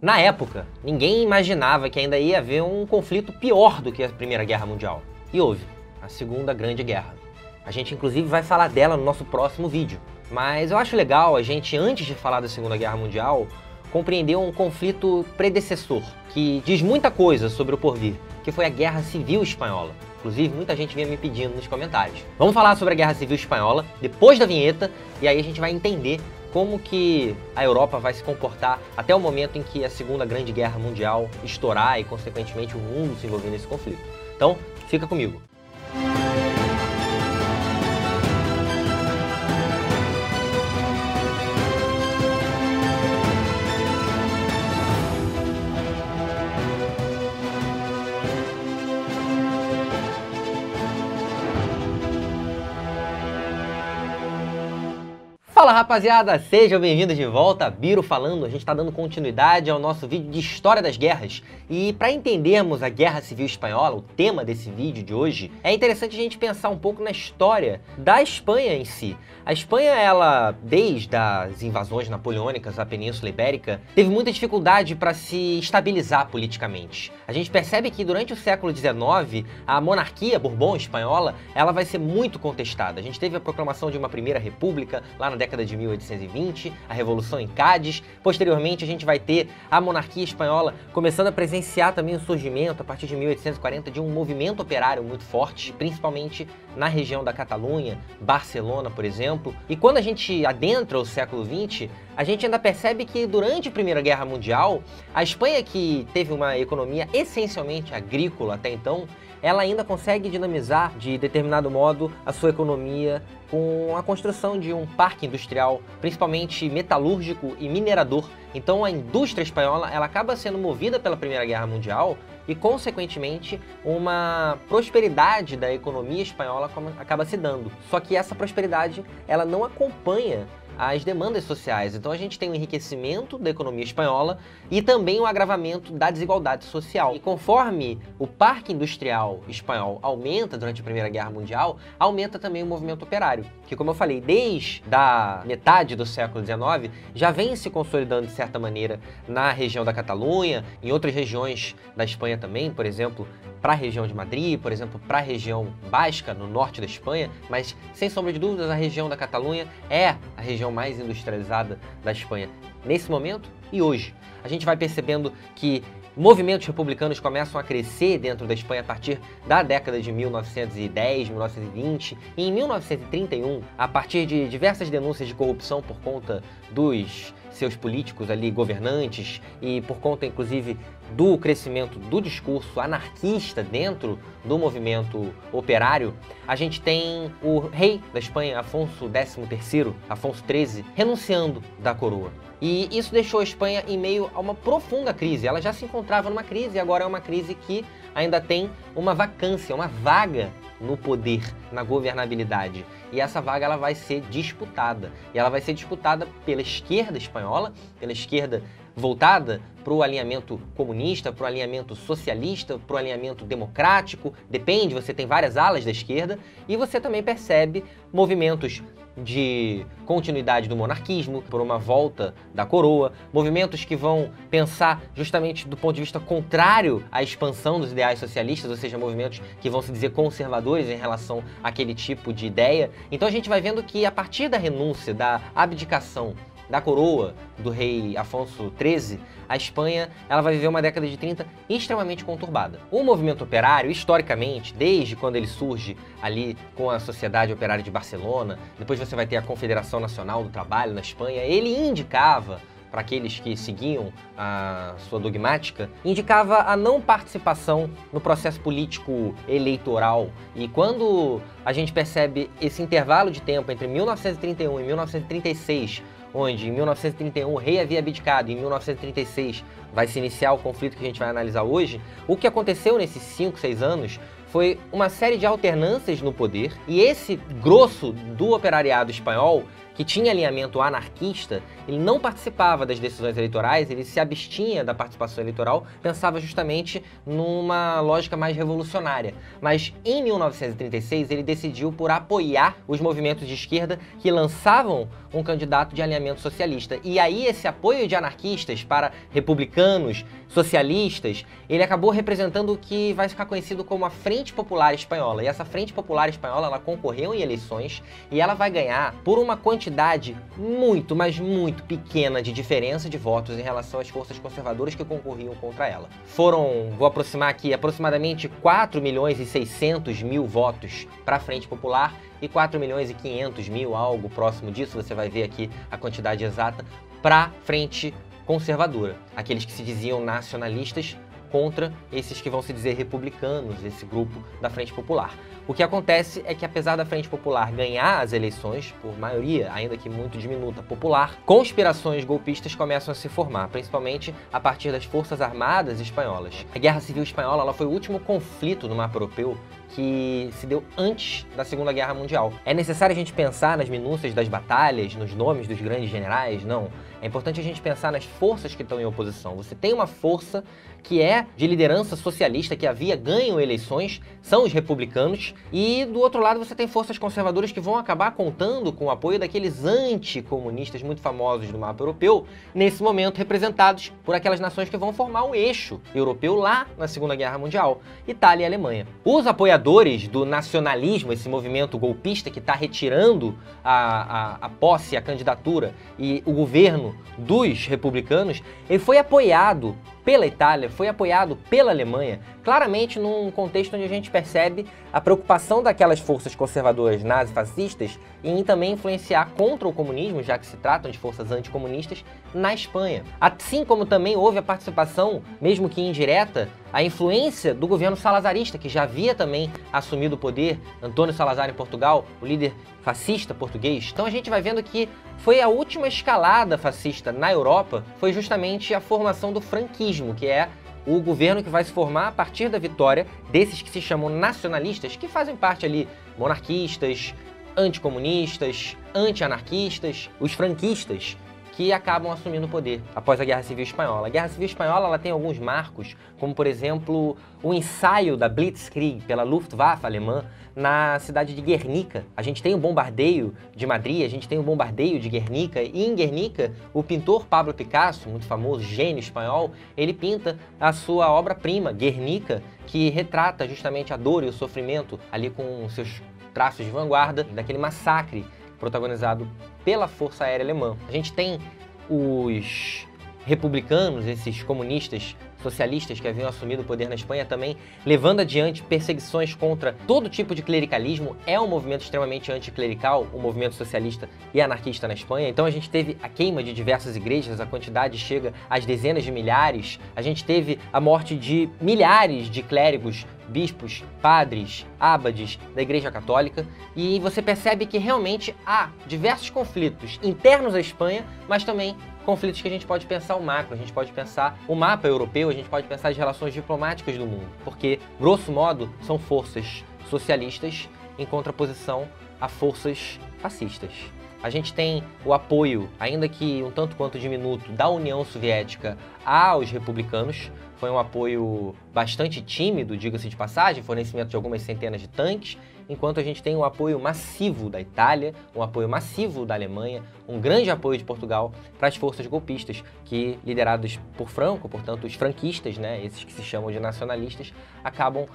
Na época, ninguém imaginava que ainda ia haver um conflito pior do que a Primeira Guerra Mundial. E houve, a Segunda Grande Guerra. A gente inclusive vai falar dela no nosso próximo vídeo. Mas eu acho legal a gente, antes de falar da Segunda Guerra Mundial, compreender um conflito predecessor, que diz muita coisa sobre o porvir, que foi a Guerra Civil Espanhola. Inclusive, muita gente vinha me pedindo nos comentários. Vamos falar sobre a Guerra Civil Espanhola depois da vinheta, e aí a gente vai entender como que a Europa vai se comportar até o momento em que a Segunda Grande Guerra Mundial estourar e, consequentemente, o mundo se envolver nesse conflito. Então, fica comigo. Fala rapaziada, sejam bem-vindos de volta, Biro falando. A gente está dando continuidade ao nosso vídeo de História das Guerras. E para entendermos a Guerra Civil Espanhola, o tema desse vídeo de hoje, é interessante a gente pensar um pouco na história da Espanha em si. A Espanha, ela, desde as invasões napoleônicas à Península Ibérica, teve muita dificuldade para se estabilizar politicamente. A gente percebe que durante o século XIX, a monarquia Bourbon espanhola, ela vai ser muito contestada. A gente teve a proclamação de uma primeira república lá na década de 1820, a Revolução em Cádiz. Posteriormente, a gente vai ter a monarquia espanhola começando a presenciar também o surgimento, a partir de 1840, de um movimento operário muito forte, principalmente na região da Catalunha, Barcelona, por exemplo. E quando a gente adentra o século XX, a gente ainda percebe que durante a Primeira Guerra Mundial, a Espanha, que teve uma economia essencialmente agrícola até então, ela ainda consegue dinamizar, de determinado modo, a sua economia com a construção de um parque industrial, principalmente metalúrgico e minerador. Então a indústria espanhola, ela acaba sendo movida pela Primeira Guerra Mundial e, consequentemente, uma prosperidade da economia espanhola acaba se dando. Só que essa prosperidade, ela não acompanha as demandas sociais. Então a gente tem um enriquecimento da economia espanhola e também um agravamento da desigualdade social. E conforme o parque industrial espanhol aumenta durante a Primeira Guerra Mundial, aumenta também o movimento operário, que, como eu falei, desde a metade do século XIX, já vem se consolidando de certa maneira na região da Catalunha, em outras regiões da Espanha também, por exemplo, para a região de Madrid, por exemplo, para a região basca, no norte da Espanha, mas sem sombra de dúvidas a região da Catalunha é a região mais industrializada da Espanha nesse momento e hoje. A gente vai percebendo que movimentos republicanos começam a crescer dentro da Espanha a partir da década de 1910, 1920 e em 1931, a partir de diversas denúncias de corrupção por conta dos seus políticos ali, governantes, e por conta inclusive do crescimento do discurso anarquista dentro do movimento operário, a gente tem o rei da Espanha, Afonso XIII, Afonso XIII, renunciando da coroa. E isso deixou a Espanha em meio a uma profunda crise. Ela já se encontrava numa crise e agora é uma crise que ainda tem uma vacância, uma vaga no poder, na governabilidade. E essa vaga ela vai ser disputada. E ela vai ser disputada pela esquerda espanhola, pela esquerda voltada para o alinhamento comunista, para o alinhamento socialista, para o alinhamento democrático. Depende, você tem várias alas da esquerda. E você também percebe movimentos de continuidade do monarquismo, por uma volta da coroa, movimentos que vão pensar justamente do ponto de vista contrário à expansão dos ideais socialistas, ou seja, movimentos que vão se dizer conservadores em relação àquele tipo de ideia. Então a gente vai vendo que a partir da renúncia, da abdicação da coroa do rei Afonso XIII, a Espanha ela vai viver uma década de 30 extremamente conturbada. O movimento operário, historicamente, desde quando ele surge ali com a Sociedade Operária de Barcelona, depois você vai ter a Confederação Nacional do Trabalho na Espanha, ele indicava, para aqueles que seguiam a sua dogmática, indicava a não participação no processo político eleitoral. E quando a gente percebe esse intervalo de tempo entre 1931 e 1936, onde em 1931 o rei havia abdicado e em 1936 vai se iniciar o conflito que a gente vai analisar hoje, o que aconteceu nesses 5, 6 anos foi uma série de alternâncias no poder, e esse grosso do operariado espanhol, que tinha alinhamento anarquista, ele não participava das decisões eleitorais, ele se abstinha da participação eleitoral, pensava justamente numa lógica mais revolucionária. Mas em 1936 ele decidiu por apoiar os movimentos de esquerda que lançavam um candidato de alinhamento socialista. E aí esse apoio de anarquistas para republicanos, socialistas, ele acabou representando o que vai ficar conhecido como a Frente Popular Espanhola. E essa Frente Popular Espanhola, ela concorreu em eleições e ela vai ganhar por uma quantidade muito, mas muito pequena de diferença de votos em relação às forças conservadoras que concorriam contra ela. Foram, vou aproximar aqui, aproximadamente 4.600.000 votos para a Frente Popular e 4.500.000, algo próximo disso, você vai ver aqui a quantidade exata, para a Frente Conservadora. Aqueles que se diziam nacionalistas contra esses que vão se dizer republicanos, esse grupo da Frente Popular. O que acontece é que, apesar da Frente Popular ganhar as eleições, por maioria, ainda que muito diminuta, popular, conspirações golpistas começam a se formar, principalmente a partir das Forças Armadas espanholas. A Guerra Civil Espanhola ela foi o último conflito no mapa europeu que se deu antes da Segunda Guerra Mundial. É necessário a gente pensar nas minúcias das batalhas, nos nomes dos grandes generais? Não. É importante a gente pensar nas forças que estão em oposição. Você tem uma força que é de liderança socialista, que havia ganho eleições, são os republicanos, e do outro lado você tem forças conservadoras que vão acabar contando com o apoio daqueles anticomunistas muito famosos do mapa europeu, nesse momento representados por aquelas nações que vão formar o eixo europeu lá na Segunda Guerra Mundial, Itália e Alemanha. Os apoiadores do nacionalismo, esse movimento golpista que está retirando a posse, a candidatura e o governo dos republicanos, ele foi apoiado pela Itália, foi apoiado pela Alemanha, claramente num contexto onde a gente percebe a preocupação daquelas forças conservadoras nazifascistas em também influenciar contra o comunismo, já que se tratam de forças anticomunistas, na Espanha. Assim como também houve a participação, mesmo que indireta, a influência do governo salazarista, que já havia também assumido o poder, Antônio Salazar em Portugal, o líder fascista português. Então a gente vai vendo que foi a última escalada fascista na Europa, foi justamente a formação do franquismo, que é o governo que vai se formar a partir da vitória desses que se chamam nacionalistas, que fazem parte ali monarquistas, anticomunistas, anti-anarquistas, os franquistas, que acabam assumindo o poder após a Guerra Civil Espanhola. A Guerra Civil Espanhola ela tem alguns marcos, como por exemplo o ensaio da Blitzkrieg pela Luftwaffe alemã na cidade de Guernica. A gente tem o bombardeio de Madrid, a gente tem o bombardeio de Guernica, e em Guernica o pintor Pablo Picasso, muito famoso, gênio espanhol, ele pinta a sua obra-prima, Guernica, que retrata justamente a dor e o sofrimento ali com seus traços de vanguarda daquele massacre protagonizado pela Força Aérea Alemã. A gente tem os republicanos, esses comunistas socialistas que haviam assumido o poder na Espanha também, levando adiante perseguições contra todo tipo de clericalismo. É um movimento extremamente anticlerical, o movimento socialista e anarquista na Espanha. Então a gente teve a queima de diversas igrejas, a quantidade chega às dezenas de milhares. A gente teve a morte de milhares de clérigos, bispos, padres, ábades da Igreja Católica, e você percebe que realmente há diversos conflitos internos à Espanha, mas também conflitos que a gente pode pensar o macro, a gente pode pensar o mapa europeu, a gente pode pensar as relações diplomáticas do mundo, porque, grosso modo, são forças socialistas em contraposição a forças fascistas. A gente tem o apoio, ainda que um tanto quanto diminuto, da União Soviética aos republicanos. Foi um apoio bastante tímido, diga-se de passagem, fornecimento de algumas centenas de tanques, enquanto a gente tem um apoio massivo da Itália, um apoio massivo da Alemanha, um grande apoio de Portugal para as forças golpistas, que, liderados por Franco, portanto os franquistas, né, esses que se chamam de nacionalistas, acabam,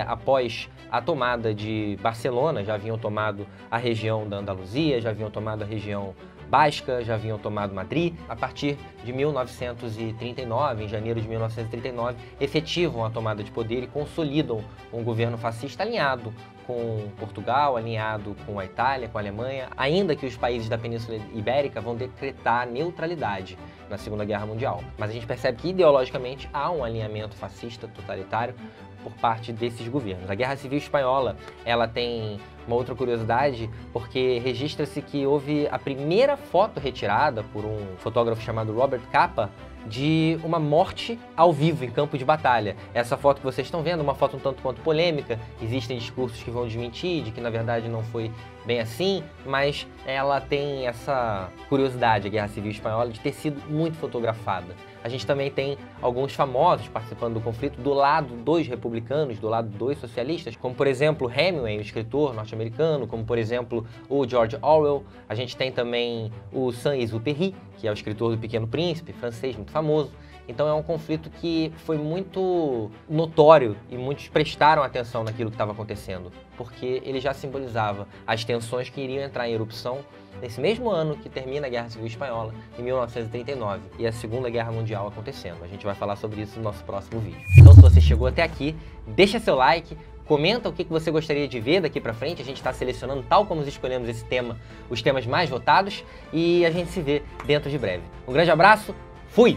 após a tomada de Barcelona, já haviam tomado a região da Andaluzia, já haviam tomado a região Basca, já haviam tomado Madrid. A partir de 1939, em janeiro de 1939, efetivam a tomada de poder e consolidam um governo fascista alinhado com Portugal, alinhado com a Itália, com a Alemanha, ainda que os países da Península Ibérica vão decretar neutralidade na Segunda Guerra Mundial. Mas a gente percebe que ideologicamente há um alinhamento fascista totalitário por parte desses governos. A Guerra Civil Espanhola, ela tem uma outra curiosidade, porque registra-se que houve a primeira foto retirada por um fotógrafo chamado Robert Capa de uma morte ao vivo em campo de batalha. Essa foto que vocês estão vendo, uma foto um tanto quanto polêmica, existem discursos que vão desmentir, de que na verdade não foi bem assim, mas ela tem essa curiosidade, a Guerra Civil Espanhola, de ter sido muito fotografada. A gente também tem alguns famosos participando do conflito do lado dos republicanos, do lado dos socialistas, como por exemplo Hemingway, o escritor norte-americano, como por exemplo o George Orwell. A gente tem também o Saint-Exupéry, que é o escritor do Pequeno Príncipe, francês, muito famoso. Então é um conflito que foi muito notório e muitos prestaram atenção naquilo que estava acontecendo, porque ele já simbolizava as tensões que iriam entrar em erupção nesse mesmo ano que termina a Guerra Civil Espanhola, em 1939, e a Segunda Guerra Mundial acontecendo. A gente vai falar sobre isso no nosso próximo vídeo. Então, se você chegou até aqui, deixa seu like, comenta o que você gostaria de ver daqui pra frente. A gente está selecionando, tal como escolhemos esse tema, os temas mais votados, e a gente se vê dentro de breve. Um grande abraço, fui!